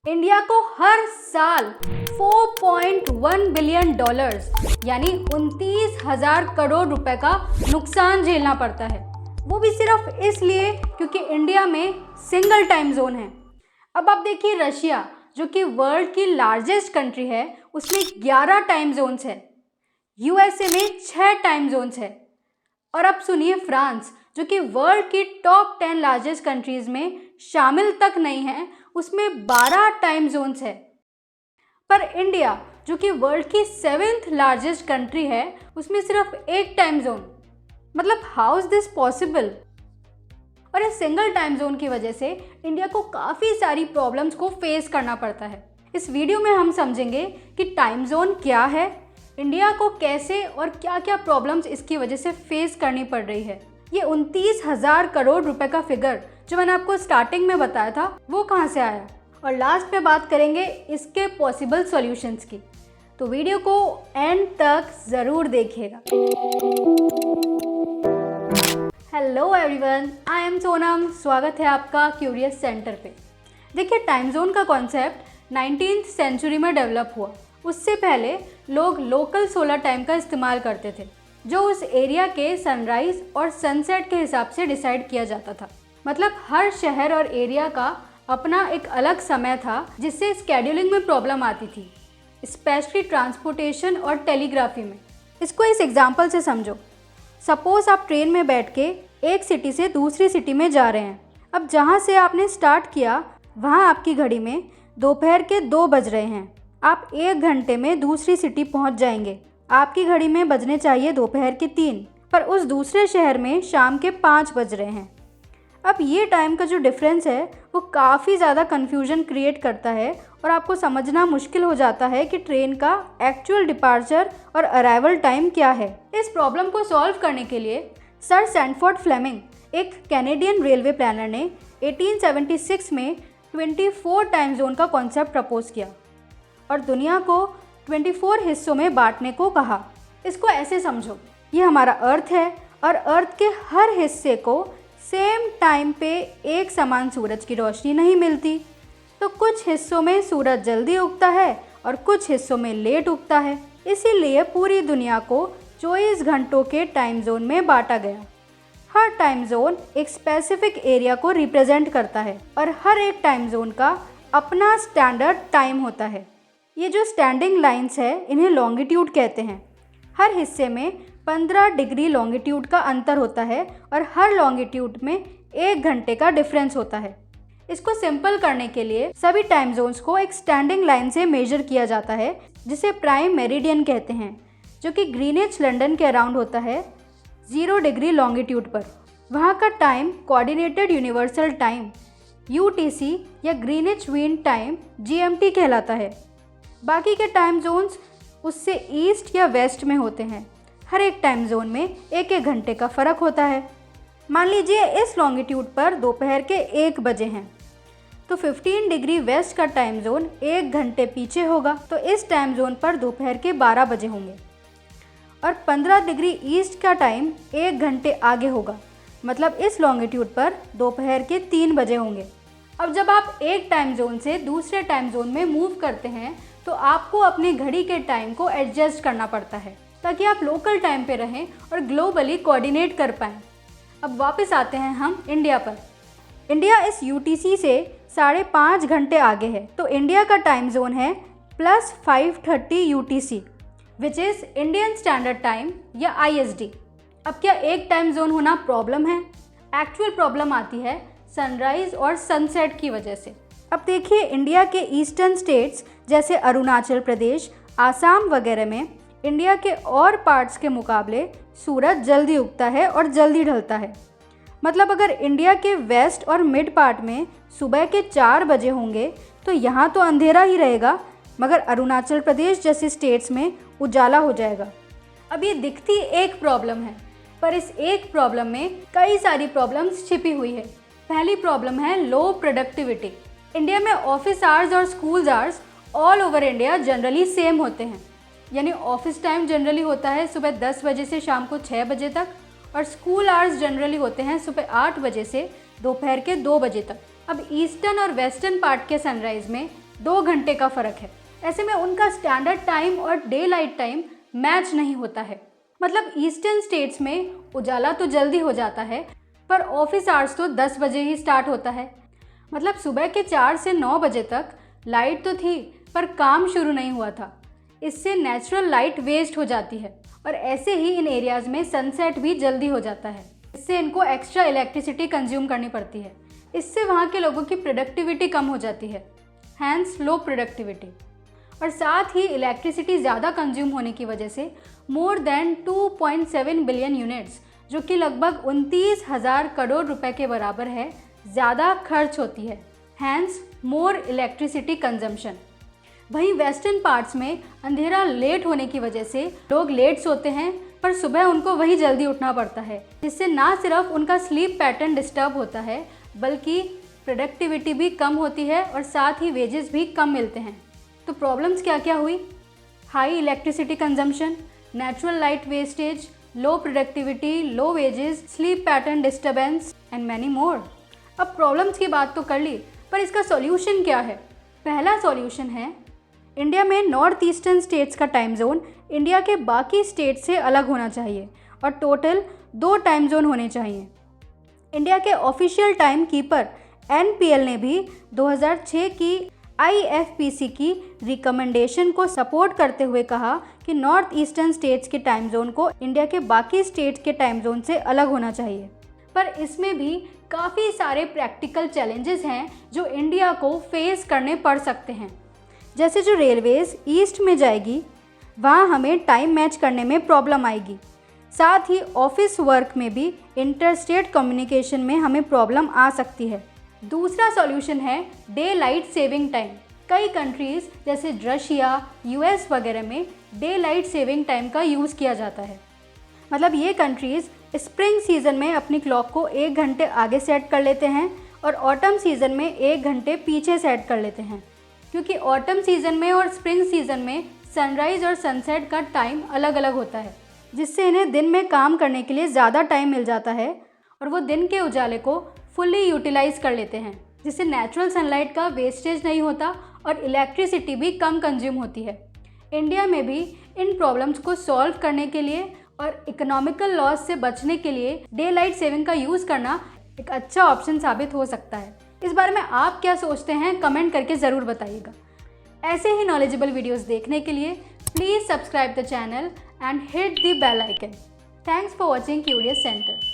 India को हर साल 4.1 billion dollars यानी 29,000 करोड़ रुपए का नुकसान झेलना पड़ता है। वो भी सिर्फ इसलिए क्योंकि इंडिया में सिंगल टाइम जोन है। अब आप देखिए रशिया, जो कि वर्ल्ड की लार्जेस्ट कंट्री है, उसमें 11 टाइम जोन्स है। यूएसए में 6 टाइम जोन्स है। और अब सुनिए फ्रांस, जो कि वर्ल्ड की टॉप 10 लार्जेस्ट कंट्रीज में शामिल तक नहीं है, उसमें 12 टाइम जोन्स है। पर इंडिया, जो कि वर्ल्ड की 7th लार्जेस्ट कंट्री है, उसमें सिर्फ एक टाइम जोन। मतलब हाउ इज दिस पॉसिबल? और इस सिंगल टाइम जोन की वजह से इंडिया को काफ़ी सारी प्रॉब्लम्स को फेस करना पड़ता है। इस वीडियो में हम समझेंगे कि टाइम जोन क्या है, इंडिया को कैसे और क्या क्या प्रॉब्लम्स इसकी वजह से फेस करनी पड़ रही है। ये 29,000 करोड़ रुपए का फिगर जो मैंने आपको स्टार्टिंग में बताया था, वो कहाँ से आया, और लास्ट में बात करेंगे इसके पॉसिबल सॉल्यूशंस की। तो वीडियो को एंड तक ज़रूर देखिएगा। Hello everyone, I am Sonam. स्वागत है आपका क्यूरियस सेंटर पे। देखिए, टाइम जोन का कॉन्सेप्ट 19th सेंचुरी में डेवलप हुआ। उससे पहले लोग लोकल सोलर टाइम का इस्तेमाल करते थे, जो उस एरिया के सनराइज और सनसेट के हिसाब से डिसाइड किया जाता था। मतलब हर शहर और एरिया का अपना एक अलग समय था, जिससे स्केड्यूलिंग में प्रॉब्लम आती थी, स्पेशली ट्रांसपोर्टेशन और टेलीग्राफी में। इसको इस एग्जांपल से समझो। सपोज आप ट्रेन में बैठ के एक सिटी से दूसरी सिटी में जा रहे हैं। अब जहाँ से आपने स्टार्ट किया, वहाँ आपकी घड़ी में दोपहर के 2 बज रहे हैं। आप 1 घंटे में दूसरी सिटी पहुँच जाएंगे। आपकी घड़ी में बजने चाहिए दोपहर के 3, पर उस दूसरे शहर में शाम के 5 बज रहे हैं। अब ये टाइम का जो डिफरेंस है, वो काफ़ी ज़्यादा कन्फ्यूजन क्रिएट करता है और आपको समझना मुश्किल हो जाता है कि ट्रेन का एक्चुअल डिपार्चर और अराइवल टाइम क्या है। इस प्रॉब्लम को सॉल्व करने के लिए सर सैंडफोर्ड फ्लेमिंग, एक कैनेडियन रेलवे प्लानर, ने 1876 में 24 टाइम जोन का कॉन्सेप्ट प्रपोज किया और दुनिया को 24 हिस्सों में बांटने को कहा। इसको ऐसे समझो, ये हमारा अर्थ है और अर्थ के हर हिस्से को सेम टाइम पे एक समान सूरज की रोशनी नहीं मिलती। तो कुछ हिस्सों में सूरज जल्दी उगता है और कुछ हिस्सों में लेट उगता है। इसीलिए पूरी दुनिया को 24 घंटों के टाइम जोन में बांटा गया। हर टाइम जोन एक स्पेसिफिक एरिया को रिप्रेजेंट करता है और हर एक टाइम जोन का अपना स्टैंडर्ड टाइम होता है। ये जो स्टैंडिंग लाइंस है, इन्हें लॉन्गिट्यूड कहते हैं। हर हिस्से में 15 डिग्री लॉन्गिट्यूड का अंतर होता है और हर लॉन्गिट्यूड में 1 घंटे का डिफरेंस होता है। इसको सिंपल करने के लिए सभी टाइम जोन्स को एक स्टैंडिंग लाइन से मेजर किया जाता है, जिसे प्राइम मेरिडियन कहते हैं, जो कि ग्रीनिच लंदन के अराउंड होता है 0 डिग्री लॉन्गिट्यूड पर। वहाँ का time coordinated universal time UTC या ग्रीनिच मीन टाइम GMT कहलाता है। बाकी के टाइम जोन्स उससे ईस्ट या वेस्ट में होते हैं। हर एक टाइम जोन में 1-1 घंटे का फ़र्क होता है। मान लीजिए इस लॉन्गिट्यूड पर दोपहर के 1 बजे हैं, तो 15 डिग्री वेस्ट का टाइम जोन 1 घंटे पीछे होगा, तो इस टाइम जोन पर दोपहर के 12 बजे होंगे। और 15 डिग्री ईस्ट का टाइम 1 घंटे आगे होगा, मतलब इस लॉन्गिट्यूड पर दोपहर के 3 बजे होंगे। अब जब आप एक टाइम जोन से दूसरे टाइम जोन में मूव करते हैं, तो आपको अपनी घड़ी के टाइम को एडजस्ट करना पड़ता है, ताकि आप लोकल टाइम पे रहें और ग्लोबली कोऑर्डिनेट कर पाएँ। अब वापस आते हैं हम इंडिया पर। इंडिया इस UTC से 5.5 घंटे आगे है, तो इंडिया का टाइम जोन है +5:30 UTC, which is Indian standard time या ISD। अब क्या एक टाइम जोन होना प्रॉब्लम है? एक्चुअल प्रॉब्लम आती है सनराइज और सनसेट की वजह से। अब देखिए, इंडिया के ईस्टर्न स्टेट्स जैसे अरुणाचल प्रदेश, आसाम वगैरह में इंडिया के और पार्ट्स के मुकाबले सूरज जल्दी उगता है और जल्दी ढलता है। मतलब अगर इंडिया के वेस्ट और मिड पार्ट में सुबह के 4 बजे होंगे, तो यहाँ तो अंधेरा ही रहेगा, मगर अरुणाचल प्रदेश जैसे स्टेट्स में उजाला हो जाएगा। अब ये दिखती एक प्रॉब्लम है, पर इस एक प्रॉब्लम में कई सारी प्रॉब्लम्स छिपी हुई है। पहली प्रॉब्लम है लो प्रोडक्टिविटी। इंडिया में ऑफिस आवर्स और school hours all over India generally same होते हैं। यानी ऑफिस टाइम जनरली होता है सुबह 10 बजे से शाम को 6 बजे तक, और स्कूल आवर्स जनरली होते हैं सुबह 8 बजे से दोपहर के 2 बजे तक। अब ईस्टर्न और वेस्टर्न पार्ट के सनराइज़ में 2 घंटे का फ़र्क है। ऐसे में उनका स्टैंडर्ड टाइम और डे लाइट टाइम मैच नहीं होता है। मतलब ईस्टर्न स्टेट्स में उजाला तो जल्दी हो जाता है, पर ऑफिस आवर्स तो 10 बजे ही स्टार्ट होता है। मतलब सुबह के 4 से 9 बजे तक लाइट तो थी, पर काम शुरू नहीं हुआ था। इससे नेचुरल लाइट वेस्ट हो जाती है और ऐसे ही इन एरियाज़ में सनसेट भी जल्दी हो जाता है। इससे इनको एक्स्ट्रा इलेक्ट्रिसिटी कंज्यूम करनी पड़ती है। इससे वहाँ के लोगों की प्रोडक्टिविटी कम हो जाती है, हैंस लो प्रोडक्टिविटी। और साथ ही इलेक्ट्रिसिटी ज़्यादा कंज्यूम होने की वजह से मोर देन 2.7 बिलियन यूनिट्स, जो कि लगभग 29,000 करोड़ रुपए के बराबर है, ज़्यादा खर्च होती है, हैंस मोर इलेक्ट्रिसिटी कंजम्पशन। वहीं वेस्टर्न पार्ट्स में अंधेरा लेट होने की वजह से लोग लेट सोते हैं, पर सुबह उनको वही जल्दी उठना पड़ता है, जिससे ना सिर्फ उनका स्लीप पैटर्न डिस्टर्ब होता है, बल्कि प्रोडक्टिविटी भी कम होती है और साथ ही वेजेस भी कम मिलते हैं। तो प्रॉब्लम्स क्या क्या हुई? High electricity consumption, natural light wastage, low productivity, low wages, sleep pattern disturbance and many more. अब प्रॉब्लम्स की बात तो कर ली, पर इसका सॉल्यूशन क्या है? पहला सॉल्यूशन है, इंडिया में नॉर्थ ईस्टर्न स्टेट्स का टाइम जोन इंडिया के बाकी स्टेट से अलग होना चाहिए और टोटल 2 टाइम जोन होने चाहिए। इंडिया के ऑफिशियल टाइम कीपर NPL ने भी 2006 की IFPC की रिकमेंडेशन को सपोर्ट करते हुए कहा कि नॉर्थ ईस्टर्न स्टेट्स के टाइम जोन को इंडिया के बाकी स्टेट्स के टाइम जोन से अलग होना चाहिए। पर इसमें भी काफ़ी सारे प्रैक्टिकल चैलेंजेस हैं जो इंडिया को फेस करने पड़ सकते हैं। जैसे जो रेलवेज़ ईस्ट में जाएगी, वहाँ हमें टाइम मैच करने में प्रॉब्लम आएगी। साथ ही ऑफिस वर्क में भी इंटरस्टेट कम्युनिकेशन में हमें प्रॉब्लम आ सकती है। दूसरा सॉल्यूशन है डे लाइट सेविंग टाइम। कई कंट्रीज़ जैसे रशिया, US वगैरह में डे लाइट सेविंग टाइम का यूज़ किया जाता है। मतलब ये कंट्रीज़ स्प्रिंग सीज़न में अपनी क्लॉक को 1 घंटे आगे सेट कर लेते हैं और ऑटम सीज़न में 1 घंटे पीछे सेट कर लेते हैं, क्योंकि ऑटम सीज़न में और स्प्रिंग सीज़न में सनराइज़ और सनसेट का टाइम अलग अलग होता है, जिससे इन्हें दिन में काम करने के लिए ज़्यादा टाइम मिल जाता है और वो दिन के उजाले को फुल्ली यूटिलाइज कर लेते हैं, जिससे नेचुरल सनलाइट का वेस्टेज नहीं होता और इलेक्ट्रिसिटी भी कम कंज्यूम होती है। इंडिया में भी इन प्रॉब्लम्स को सॉल्व करने के लिए और इकोनॉमिकल लॉस से बचने के लिए डे लाइट सेविंग का यूज़ करना एक अच्छा ऑप्शन साबित हो सकता है। इस बारे में आप क्या सोचते हैं, कमेंट करके ज़रूर बताइएगा। ऐसे ही नॉलेजेबल वीडियोस देखने के लिए please subscribe the channel and hit the bell icon. Thanks for watching curious centre.